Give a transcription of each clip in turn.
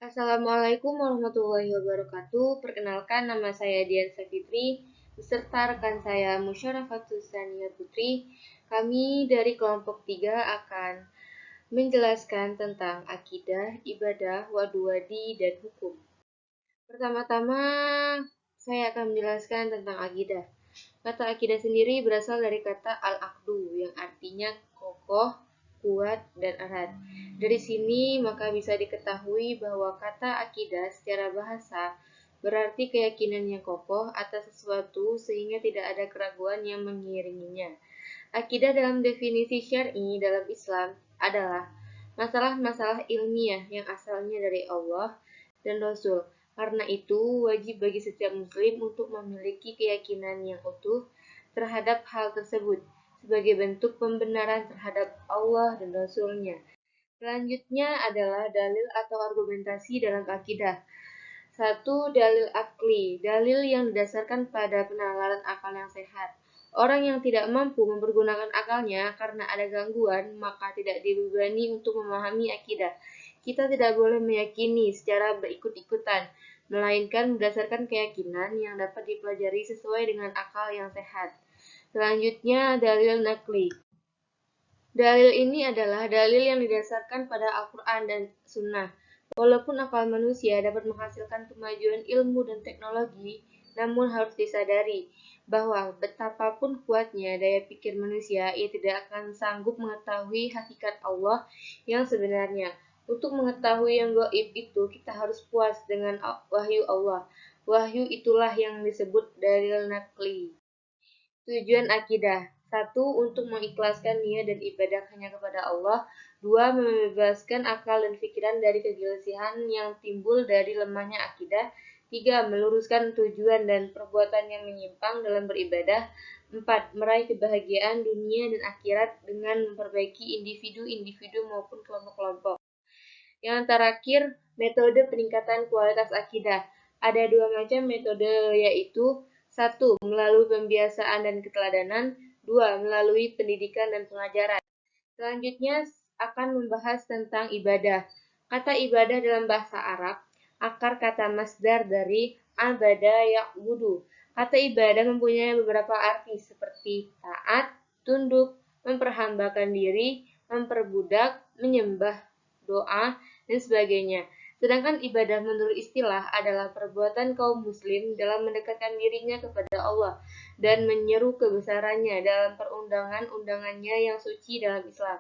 Assalamualaikum warahmatullahi wabarakatuh. Perkenalkan, nama saya Dian Savitri beserta rekan saya Musyarafatus Sania Putri. Kami dari kelompok 3 akan menjelaskan tentang akidah, ibadah, wadu-wadi, dan hukum. Pertama-tama, saya akan menjelaskan tentang akidah. Kata akidah sendiri berasal dari kata al-aqdu yang artinya kokoh, kuat, dan erat. Dari sini maka bisa diketahui bahwa kata akidah secara bahasa berarti keyakinan yang kokoh atas sesuatu sehingga tidak ada keraguan yang mengiringinya. Akidah dalam definisi syar'i dalam Islam adalah masalah-masalah ilmiah yang asalnya dari Allah dan Rasul. Karena itu, wajib bagi setiap muslim untuk memiliki keyakinan yang utuh terhadap hal tersebut sebagai bentuk pembenaran terhadap Allah dan Rasul-Nya. Selanjutnya adalah dalil atau argumentasi dalam akidah. 1. Dalil akli, dalil yang didasarkan pada penalaran akal yang sehat. Orang yang tidak mampu mempergunakan akalnya karena ada gangguan, maka tidak dibebani untuk memahami akidah. Kita tidak boleh meyakini secara berikut-ikutan, melainkan berdasarkan keyakinan yang dapat dipelajari sesuai dengan akal yang sehat. Selanjutnya, dalil nakli. Dalil ini adalah dalil yang didasarkan pada Al-Quran dan Sunnah. Walaupun akal manusia dapat menghasilkan kemajuan ilmu dan teknologi, namun harus disadari bahwa betapapun kuatnya daya pikir manusia, ia tidak akan sanggup mengetahui hakikat Allah yang sebenarnya. Untuk mengetahui yang gaib itu, kita harus puas dengan wahyu Allah. Wahyu itulah yang disebut dalil nakli. Tujuan akidah. 1. Untuk mengikhlaskan niat dan ibadah hanya kepada Allah. 2. Membebaskan akal dan pikiran dari kegelisahan yang timbul dari lemahnya akidah. 3. Meluruskan tujuan dan perbuatan yang menyimpang dalam beribadah. 4. Meraih kebahagiaan dunia dan akhirat dengan memperbaiki individu-individu maupun kelompok-kelompok. Yang terakhir, metode peningkatan kualitas akidah. Ada 2 macam metode, yaitu 1. Melalui pembiasaan dan keteladanan. 2. Melalui pendidikan dan pengajaran. Selanjutnya akan membahas tentang ibadah. Kata ibadah dalam bahasa Arab, akar kata masdar dari abada ya'budu. Kata ibadah mempunyai beberapa arti seperti taat, tunduk, memperhambakan diri, memperbudak, menyembah, doa, dan sebagainya. Sedangkan ibadah menurut istilah adalah perbuatan kaum muslim dalam mendekatkan dirinya kepada Allah dan menyeru kebesarannya dalam perundangan-undangannya yang suci dalam Islam.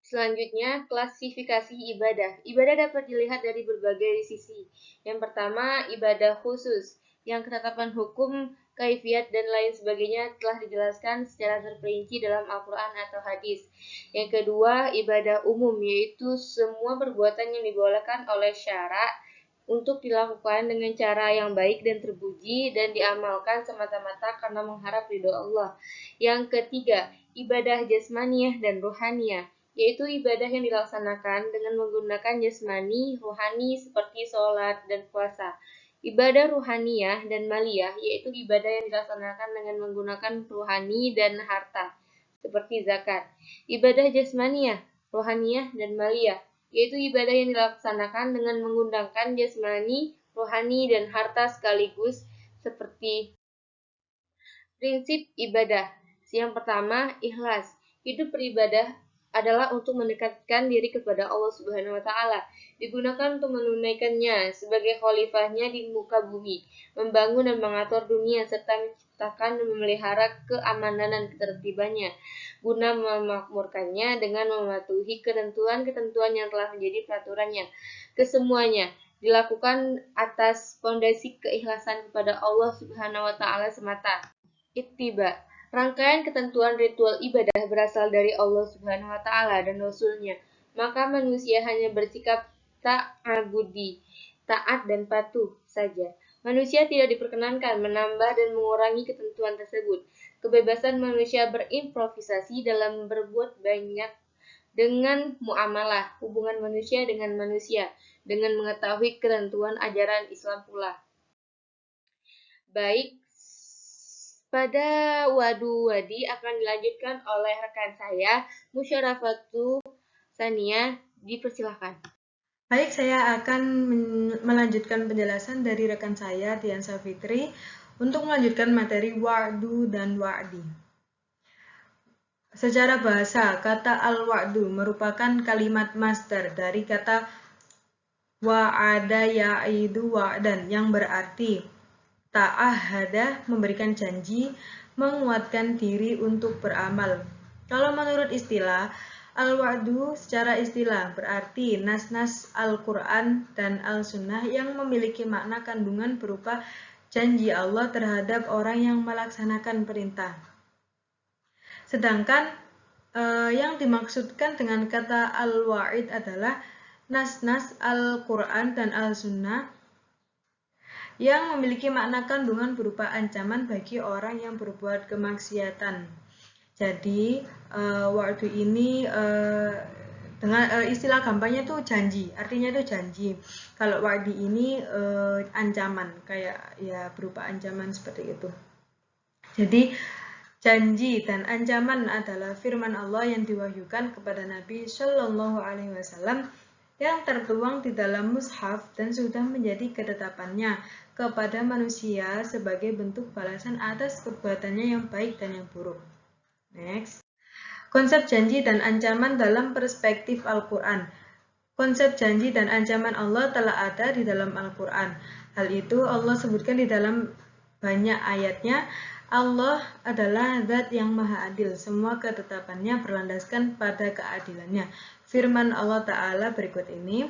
Selanjutnya, klasifikasi ibadah. Ibadah dapat dilihat dari berbagai sisi. Yang pertama, ibadah khusus, yang ketetapan hukum, kaifiat, dan lain sebagainya telah dijelaskan secara terperinci dalam Al-Quran atau hadis. Yang kedua, ibadah umum, yaitu semua perbuatan yang dibolehkan oleh syara untuk dilakukan dengan cara yang baik dan terpuji dan diamalkan semata-mata karena mengharap ridho Allah. Yang ketiga, ibadah jasmaniyah dan ruhaniyah, yaitu ibadah yang dilaksanakan dengan menggunakan jasmani, ruhani seperti sholat dan puasa. Ibadah ruhaniyah dan maliyah, yaitu ibadah yang dilaksanakan dengan menggunakan ruhani dan harta, seperti zakat. Ibadah jasmaniyah, ruhaniyah, dan maliyah, yaitu ibadah yang dilaksanakan dengan menggunakan jasmani, rohani, dan harta sekaligus, seperti prinsip ibadah. Yang pertama, ikhlas. Hidup beribadah adalah untuk mendekatkan diri kepada Allah Subhanahu wa Ta'ala, digunakan untuk menunaikannya sebagai khalifahnya di muka bumi, membangun dan mengatur dunia, serta menciptakan dan memelihara keamanan dan ketertibannya, guna memakmurkannya dengan mematuhi ketentuan-ketentuan yang telah menjadi peraturannya. Kesemuanya dilakukan atas fondasi keikhlasan kepada Allah Subhanahu wa Ta'ala semata. Ittiba. Rangkaian ketentuan ritual ibadah berasal dari Allah Subhanahu wa Ta'ala dan Rasul-Nya. Maka manusia hanya bersikap ta'abudi, taat dan patuh saja. Manusia tidak diperkenankan menambah dan mengurangi ketentuan tersebut. Kebebasan manusia berimprovisasi dalam berbuat banyak dengan muamalah, hubungan manusia dengan manusia, dengan mengetahui ketentuan ajaran Islam pula. Baik, pada wadu-wadi akan dilanjutkan oleh rekan saya, Musyarafatus Sania. Dipersilahkan. Baik, saya akan melanjutkan penjelasan dari rekan saya, Dian Savitri, untuk melanjutkan materi wa'du dan wa'di. Secara bahasa, kata al-wa'du merupakan kalimat masdar dari kata wa'ada ya'idu wa'dan yang berarti ta'ahada, memberikan janji, menguatkan diri untuk beramal. Kalau menurut istilah, al-wa'du secara istilah berarti nas-nas Al-Quran dan Al-Sunnah yang memiliki makna kandungan berupa janji Allah terhadap orang yang melaksanakan perintah. Sedangkan yang dimaksudkan dengan kata al-wa'id adalah nas-nas Al-Quran dan Al-Sunnah yang memiliki makna kandungan berupa ancaman bagi orang yang berbuat kemaksiatan. Jadi wa'du ini dengan istilah gampangnya itu janji, artinya itu janji. Kalau wa'di ini ancaman, kayak ya berupa ancaman seperti itu. Jadi janji dan ancaman adalah firman Allah yang diwahyukan kepada Nabi Shallallahu Alaihi Wasallam yang tertuang di dalam mushaf dan sudah menjadi ketetapannya kepada manusia sebagai bentuk balasan atas perbuatannya yang baik dan yang buruk. Next. Konsep janji dan ancaman dalam perspektif Al-Quran. Konsep janji dan ancaman Allah telah ada di dalam Al-Quran. Hal itu Allah sebutkan di dalam banyak ayatnya. Allah adalah zat yang maha adil. Semua ketetapannya berlandaskan pada keadilannya. Firman Allah Ta'ala berikut ini.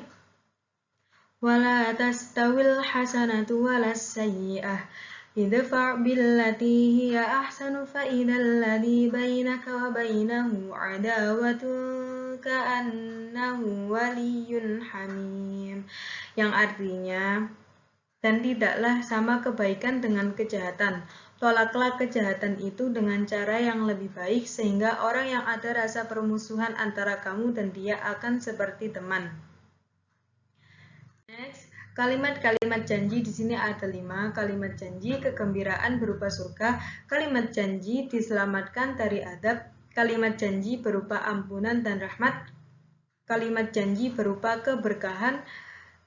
وَلَا تَسْتَوِي الْحَسَنَةُ وَلَا السَّيِّئَةُ idfa' billati hiya ahsanu fa idzal ladzi bainaka wa bainahu 'adawatun ka'annahu waliyyun hamim, yang artinya, dan tidaklah sama kebaikan dengan kejahatan. Tolaklah kejahatan itu dengan cara yang lebih baik sehingga orang yang ada rasa permusuhan antara kamu dan dia akan seperti teman. Next. Kalimat-kalimat janji di sini ada 5. Kalimat janji kegembiraan berupa surga, kalimat janji diselamatkan dari adab, kalimat janji berupa ampunan dan rahmat, kalimat janji berupa keberkahan,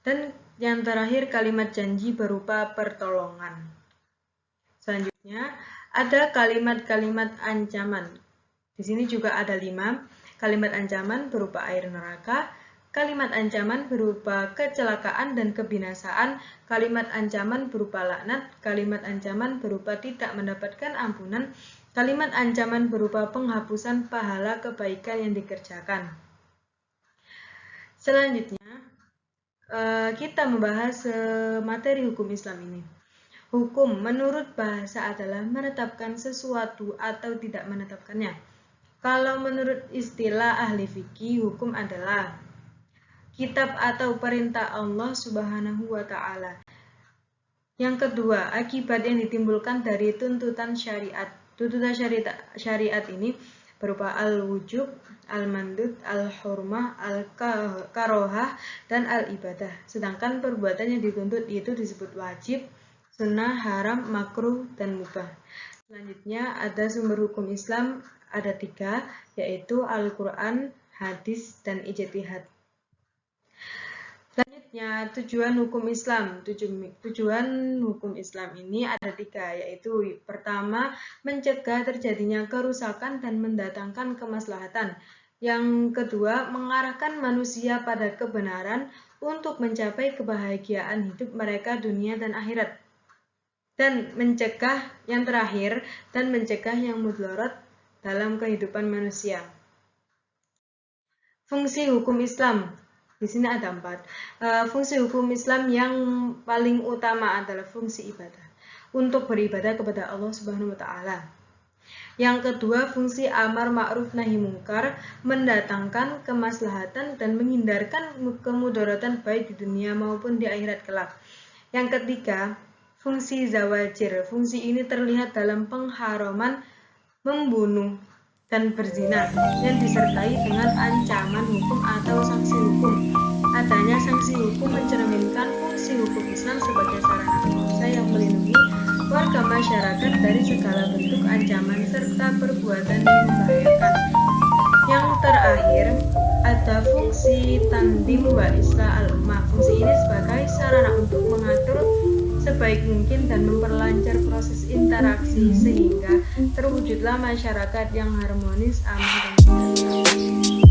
dan yang terakhir kalimat janji berupa pertolongan. Selanjutnya ada kalimat-kalimat ancaman. Di sini juga ada 5. Kalimat ancaman berupa air neraka, kalimat ancaman berupa kecelakaan dan kebinasaan, kalimat ancaman berupa laknat, kalimat ancaman berupa tidak mendapatkan ampunan, kalimat ancaman berupa penghapusan pahala kebaikan yang dikerjakan. Selanjutnya, kita membahas materi hukum Islam ini. Hukum menurut bahasa adalah menetapkan sesuatu atau tidak menetapkannya. Kalau menurut istilah ahli fikih, hukum adalah kitab atau perintah Allah Subhanahu wa Ta'ala. Yang kedua, akibat yang ditimbulkan dari tuntutan syariat. Tuntutan syariat ini berupa al-wujub, al-mandub, al-hurmah, al-karohah, dan al-ibadah. Sedangkan perbuatan yang dituntut itu disebut wajib, sunnah, haram, makruh, dan mubah. Selanjutnya ada sumber hukum Islam, ada 3, yaitu Al-Quran, hadis, dan ijtihad. Selanjutnya, tujuan hukum Islam. Tujuan hukum Islam ini ada 3, yaitu pertama, mencegah terjadinya kerusakan dan mendatangkan kemaslahatan. Yang kedua, mengarahkan manusia pada kebenaran untuk mencapai kebahagiaan hidup mereka dunia dan akhirat. Dan mencegah yang terakhir, dan mencegah yang mudlarat dalam kehidupan manusia. Fungsi hukum Islam. Di sini ada 4. Fungsi hukum Islam yang paling utama adalah fungsi ibadah. Untuk beribadah kepada Allah Subhanahu wa Ta'ala. Yang kedua, fungsi amar ma'ruf nahi mungkar, mendatangkan kemaslahatan dan menghindarkan kemudaratan baik di dunia maupun di akhirat kelak. Yang ketiga, fungsi zawajir. Fungsi ini terlihat dalam pengharaman membunuh dan berzina yang disertai dengan ancaman hukum atau sanksi hukum. Adanya sanksi hukum mencerminkan fungsi hukum Islam sebagai sarana penguasa yang melindungi warga masyarakat dari segala bentuk ancaman serta perbuatan yang membahayakan. Yang terakhir, ada fungsi tandim wa islah al-ummah. Fungsi ini sebagai sarana untuk mengatur sebaik mungkin dan memperlancar proses interaksi sehingga terwujudlah masyarakat yang harmonis, aman, dan sejahtera.